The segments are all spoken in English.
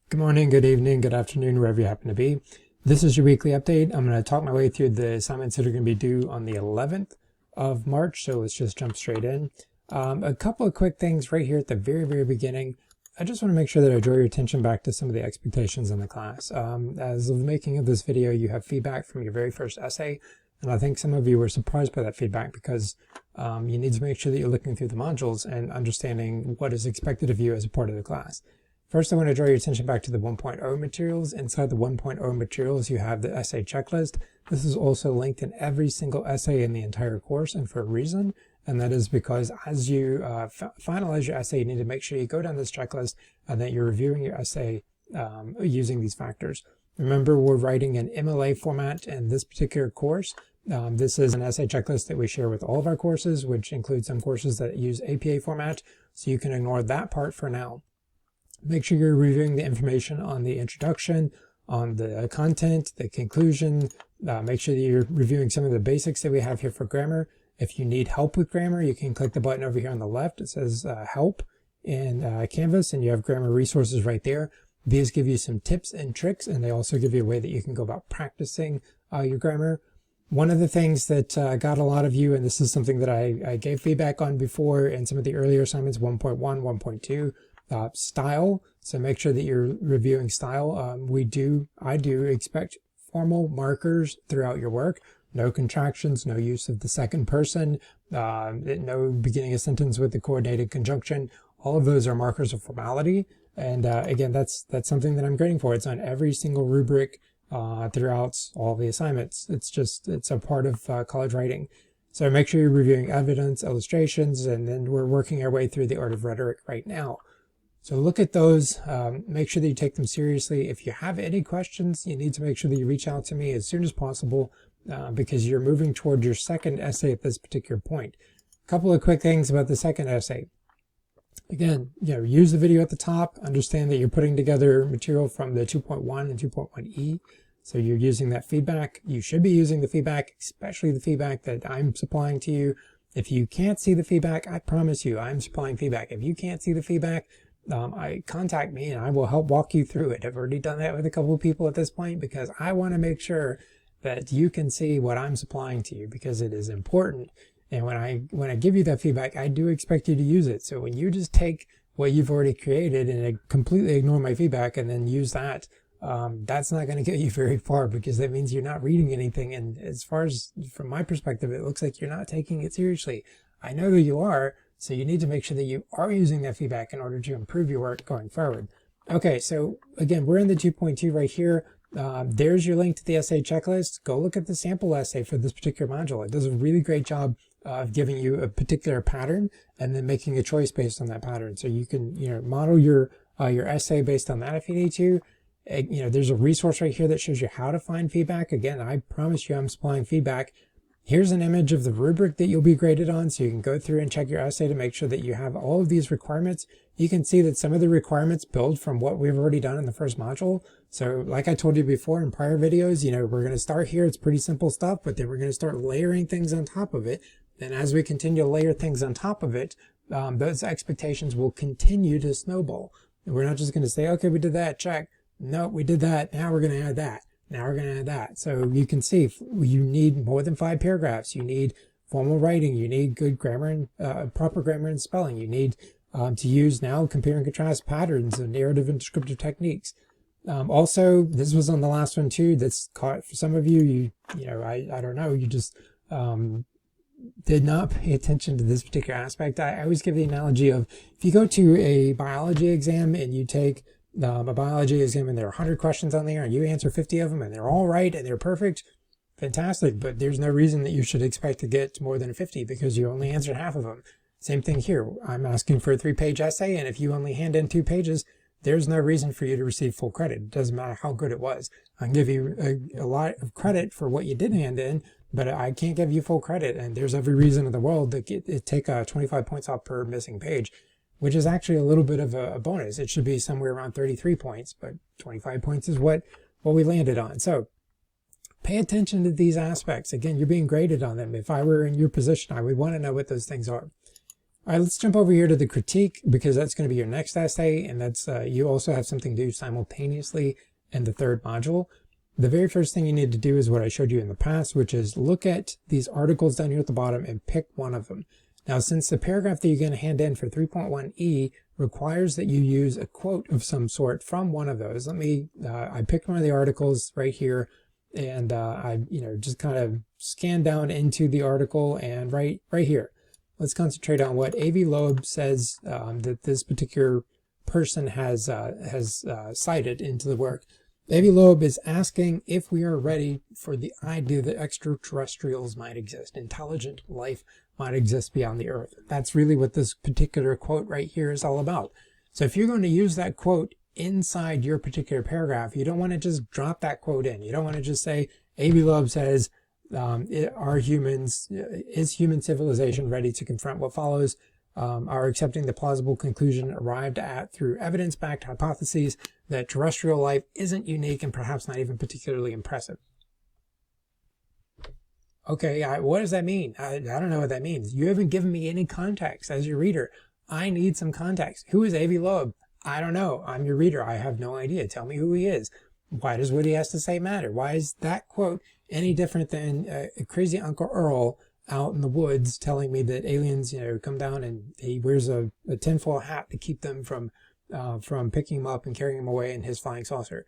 Good morning, good evening, good afternoon, wherever you happen to be. This is your weekly update. I'm going to talk my way through the assignments that are going to be due on the 11th of March, so let's just jump straight in. A couple of quick things right here at the very beginning. I just want to make sure that I draw your attention back to some of the expectations in the class. As of the making of this video, you have feedback from your very first essay, and I think some of you were surprised by that feedback because you need to make sure that you're looking through the modules and understanding what is expected of you as a part of the class. First, I want to draw your attention back to the 1.0 materials. Inside the 1.0 materials, you have the essay checklist. This is also linked in every single essay in the entire course, and for a reason, and that is because as you finalize your essay, you need to make sure you go down this checklist and that you're reviewing your essay using these factors. Remember, we're writing in MLA format in this particular course. This is an essay checklist that we share with all of our courses, which includes some courses that use APA format, so you can ignore that part for now. Make sure you're reviewing the information on the introduction, on the content, the conclusion. Make sure that you're reviewing some of the basics that we have here for grammar. If you need help with grammar, you can click the button over here on the left. It says help in Canvas, and you have grammar resources right there. These give you some tips and tricks, and they also give you a way that you can go about practicing your grammar. One of the things that got a lot of you, and this is something that I gave feedback on before in some of the earlier assignments, 1.1, 1.2, style. So make sure that you're reviewing style. I do expect formal markers throughout your work. No contractions, no use of the second person, no beginning a sentence with the coordinated conjunction. All of those are markers of formality. And again, that's something that I'm grading for. It's on every single rubric throughout all the assignments. It's a part of college writing. So make sure you're reviewing evidence, illustrations, and then we're working our way through the art of rhetoric right now. So look at those, make sure that you take them seriously. If you have any questions, you need to make sure that you reach out to me as soon as possible because you're moving toward your second essay at this particular point. A couple of quick things about the second essay. Again, use the video at the top, understand that you're putting together material from the 2.1 and 2.1e. So you're using that feedback. You should be using the feedback, especially the feedback that I'm supplying to you. If you can't see the feedback, I promise you, I'm supplying feedback. If you can't see the feedback, contact me and I will help walk you through it. I've already done that with a couple of people at this point because I want to make sure that you can see what I'm supplying to you because it is important. And when I give you that feedback, I do expect you to use it. So when you just take what you've already created and completely ignore my feedback and then use that, that's not going to get you very far because that means you're not reading anything. And as far as from my perspective, it looks like you're not taking it seriously. I know that you are. So you need to make sure that you are using that feedback in order to improve your work going forward. Okay, so again, we're in the 2.2 right here. There's your link to the essay checklist. Go look at the sample essay for this particular module. It does a really great job of giving you a particular pattern and then making a choice based on that pattern. So you can model your essay based on that if you need to. There's a resource right here that shows you how to find feedback. Again, I promise you I'm supplying feedback. Here's an image of the rubric that you'll be graded on, so you can go through and check your essay to make sure that you have all of these requirements. You can see that some of the requirements build from what we've already done in the first module. So like I told you before in prior videos, we're going to start here. It's pretty simple stuff, but then we're going to start layering things on top of it. And as we continue to layer things on top of it, those expectations will continue to snowball. And we're not just going to say, okay, we did that, check. No, we did that. Now we're going to add that. Now we're going to add that. So you can see you need more than 5 paragraphs. You need formal writing. You need good grammar and proper grammar and spelling. You need to use now compare and contrast patterns and narrative and descriptive techniques. Also, this was on the last one too. That's caught for some of you. I don't know. You just did not pay attention to this particular aspect. I always give the analogy of if you go to a biology exam and you take a biology exam and there are 100 questions on there and you answer 50 of them and they're all right and they're perfect, fantastic, but there's no reason that you should expect to get more than 50 because you only answered half of them. Same thing here. I'm asking for a 3-page essay, and if you only hand in 2 pages, there's no reason for you to receive full credit. It doesn't matter how good it was. I can give you a lot of credit for what you did hand in, but I can't give you full credit, and there's every reason in the world to take 25 points off per missing page, which is actually a little bit of a bonus. It should be somewhere around 33 points, but 25 points is what we landed on. So pay attention to these aspects. Again, you're being graded on them. If I were in your position, I would want to know what those things are. All right, let's jump over here to the critique, because that's going to be your next essay, and that's you also have something to do simultaneously in the third module. The very first thing you need to do is what I showed you in the past, which is look at these articles down here at the bottom and pick one of them. Now, since the paragraph that you're going to hand in for 3.1e requires that you use a quote of some sort from one of those, I picked one of the articles right here, and I just kind of scanned down into the article, and right here, let's concentrate on what Avi Loeb says that this particular person has cited into the work. Avi Loeb is asking if we are ready for the idea that extraterrestrials might exist, intelligent life might exist beyond the Earth. That's really what this particular quote right here is all about. So if you're going to use that quote inside your particular paragraph, you don't want to just drop that quote in. You don't want to just say, Avi Loeb says, is human civilization ready to confront what follows? Are accepting the plausible conclusion arrived at through evidence-backed hypotheses that terrestrial life isn't unique and perhaps not even particularly impressive. Okay, what does that mean? I don't know what that means. You haven't given me any context as your reader. I need some context. Who is Avi Loeb? I don't know. I'm your reader. I have no idea. Tell me who he is. Why does what he has to say matter? Why is that quote any different than a crazy Uncle Earl out in the woods telling me that aliens, come down and he wears a tinfoil hat to keep them from picking him up and carrying him away in his flying saucer?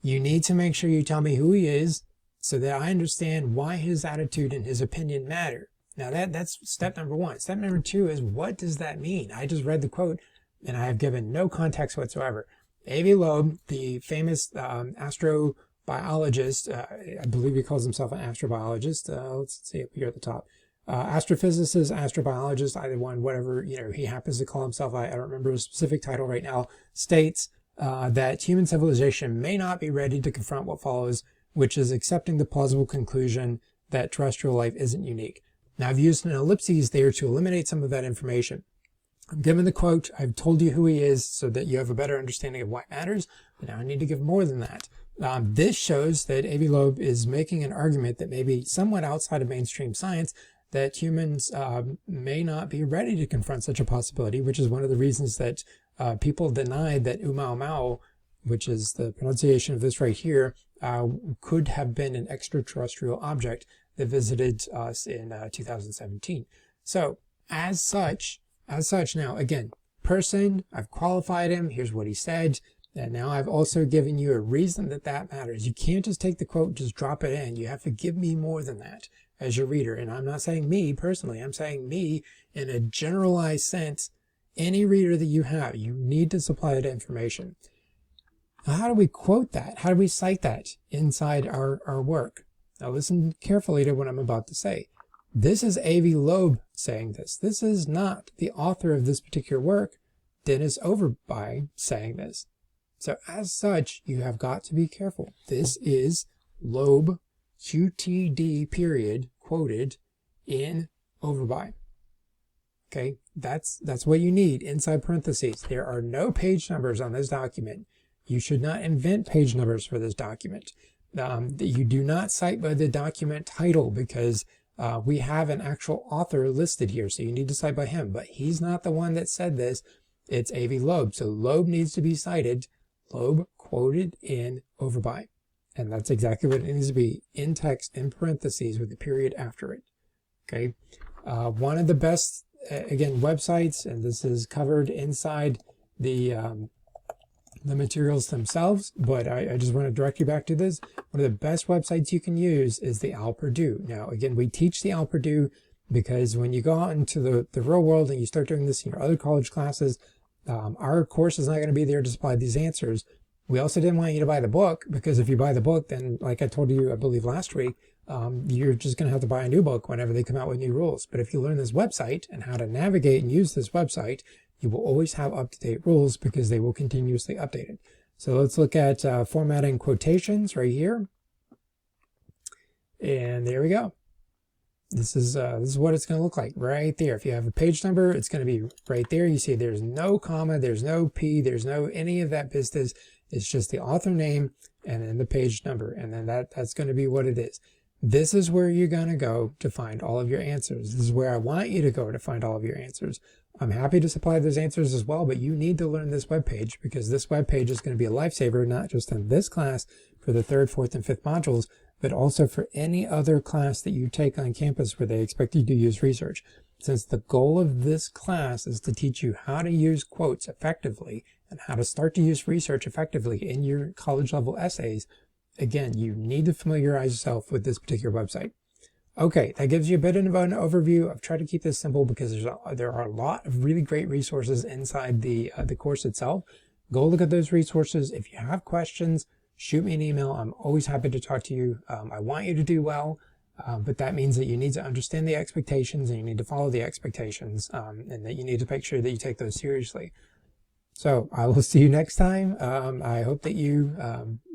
You need to make sure you tell me who he is so that I understand why his attitude and his opinion matter. Now that's step number one. Step number two is, what does that mean? I just read the quote and I have given no context whatsoever. Avi Loeb, the famous astrobiologist, I believe he calls himself an astrobiologist. Let's see up here at the top. Astrophysicist, astrobiologist, either one, whatever he happens to call himself. I don't remember a specific title right now. States that human civilization may not be ready to confront what follows, which is accepting the plausible conclusion that terrestrial life isn't unique. Now, I've used an ellipses there to eliminate some of that information. I'm given the quote, I've told you who he is so that you have a better understanding of what matters, but now I need to give more than that. This shows that Avi Loeb is making an argument that may be somewhat outside of mainstream science, that humans may not be ready to confront such a possibility, which is one of the reasons that people denied that Oumuamua, which is the pronunciation of this right here, could have been an extraterrestrial object that visited us in 2017. So, as such, now, again, person, I've qualified him, here's what he said, and now I've also given you a reason that matters. You can't just take the quote, just drop it in. You have to give me more than that as your reader. And I'm not saying me personally, I'm saying me in a generalized sense. Any reader that you have, you need to supply that information. Now, how do we quote that? How do we cite that inside our work? Now listen carefully to what I'm about to say. This is Avi Loeb saying this. This is not the author of this particular work, Dennis Overbye, saying this. So as such, you have got to be careful. This is Loeb, QTD period, quoted in Overbye. Okay, that's what you need inside parentheses. There are no page numbers on this document. You should not invent page numbers for this document. You do not cite by the document title, because we have an actual author listed here, so you need to cite by him. But he's not the one that said this. It's Avi Loeb. So Loeb needs to be cited. Loeb quoted in Overbye. And that's exactly what it needs to be, in text, in parentheses, with the period after it. Okay. One of the best, again, websites, and this is covered inside the materials themselves, but I just want to direct you back to this. One of the best websites you can use is the Al Purdue. Now, again, we teach the Al Purdue because when you go out into the real world and you start doing this in your other college classes, our course is not going to be there to supply these answers. We also didn't want you to buy the book, because if you buy the book, then like I told you, I believe last week, you're just going to have to buy a new book whenever they come out with new rules. But if you learn this website and how to navigate and use this website, you will always have up-to-date rules because they will continuously update it. So let's look at formatting quotations right here. And there we go. This is what it's going to look like right there. If you have a page number, it's going to be right there. You see there's no comma, there's no P, there's no any of that business. It's just the author name and then the page number. And then that's going to be what it is. This is where you're going to go to find all of your answers. This is where I want you to go to find all of your answers. I'm happy to supply those answers as well, but you need to learn this webpage because this webpage is going to be a lifesaver, not just in this class for the 3rd, 4th, and 5th modules, but also for any other class that you take on campus where they expect you to use research. Since the goal of this class is to teach you how to use quotes effectively and how to start to use research effectively in your college level essays, again, you need to familiarize yourself with this particular website. Okay, that gives you a bit of an overview. I've tried to keep this simple because there are a lot of really great resources inside the course itself. Go look at those resources. If you have questions, shoot me an email. I'm always happy to talk to you. I want you to do well, but that means that you need to understand the expectations and you need to follow the expectations, and that you need to make sure that you take those seriously. So I will see you next time. I hope that you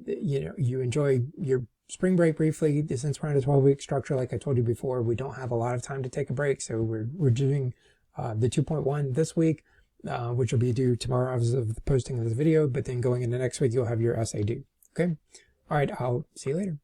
enjoy your spring break briefly. Since we're on a 12-week structure, like I told you before, we don't have a lot of time to take a break. So we're doing the 2.1 this week, which will be due tomorrow as of the posting of this video. But then going into next week, you'll have your essay due. Okay. All right. I'll see you later.